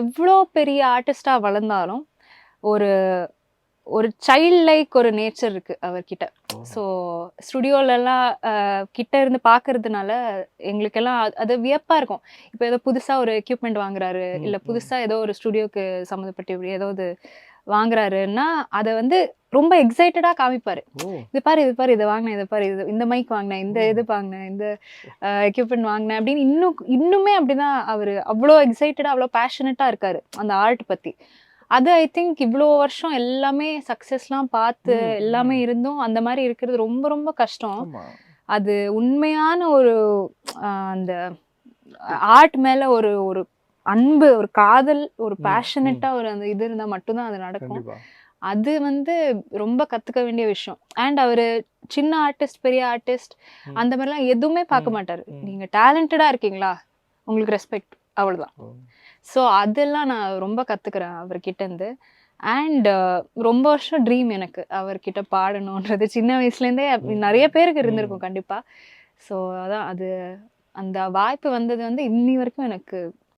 எவ்வளோ பெரிய ஆர்டிஸ்டா வளர்ந்தாலும் ஒரு ஒரு சைல்ட் லைக் ஒரு நேச்சர் இருக்கு அவர்கிட்ட. ஸோ ஸ்டுடியோலலாம் கிட்ட இருந்து பார்க்கறதுனால எங்களுக்கெல்லாம் அது வியப்பா இருக்கும். இப்போ ஏதோ புதுசா ஒரு எக்யூப்மெண்ட் வாங்குறாரு, இல்ல புதுசா ஏதோ ஒரு ஸ்டுடியோக்கு சம்மந்தப்பட்ட ஏதாவது வாங்குறாருன்னா அதை வந்து ரொம்ப எக்ஸைட்டடா காமிப்பாரு. இது பாரு இது பாரு, இதை வாங்கினேன், இதை பாரு, இது இந்த மைக் வாங்கினேன், இந்த இது வாங்கினேன், இந்த எக்யூப்மெண்ட் வாங்கினேன் அப்படின்னு இன்னுமே அப்படிதான். அவரு அவ்வளோ எக்ஸைட்டடா அவ்வளோ பேஷனட்டா இருக்காரு அந்த ஆர்ட் பத்தி. அது ஐ திங்க் இவ்வளோ வருஷம் எல்லாமே சக்ஸஸ்லாம் பார்த்து எல்லாமே இருந்தும் அந்த மாதிரி இருக்கிறது ரொம்ப ரொம்ப கஷ்டம். அது உண்மையான ஒரு அந்த ஆர்ட் மேல ஒரு ஒரு அன்பு, ஒரு காதல், ஒரு பேஷனட்டா ஒரு அந்த இது இருந்தா மட்டும்தான் அது நடக்கும். அது வந்து ரொம்ப கத்துக்க வேண்டிய விஷயம். அண்ட் அவரு சின்ன ஆர்டிஸ்ட், பெரிய ஆர்டிஸ்ட் அந்த மாதிரிலாம் எதுவுமே பார்க்க மாட்டாரு. நீங்க டேலண்டடா இருக்கீங்களா, உங்களுக்கு ரெஸ்பெக்ட், அவ்வளவுதான். ஸோ அதெல்லாம் நான் ரொம்ப கத்துக்கிறேன் அவர்கிட்ட இருந்து. அண்ட் ரொம்ப வருஷம் ட்ரீம் எனக்கு அவர்கிட்ட பாடணுன்றது. சின்ன வயசுலேருந்தே நிறைய பேருக்கு இருந்திருக்கும் கண்டிப்பா. ஸோ அதான் அது அந்த வாய்ப்பு வந்தது வந்து இன்னி வரைக்கும் எனக்கு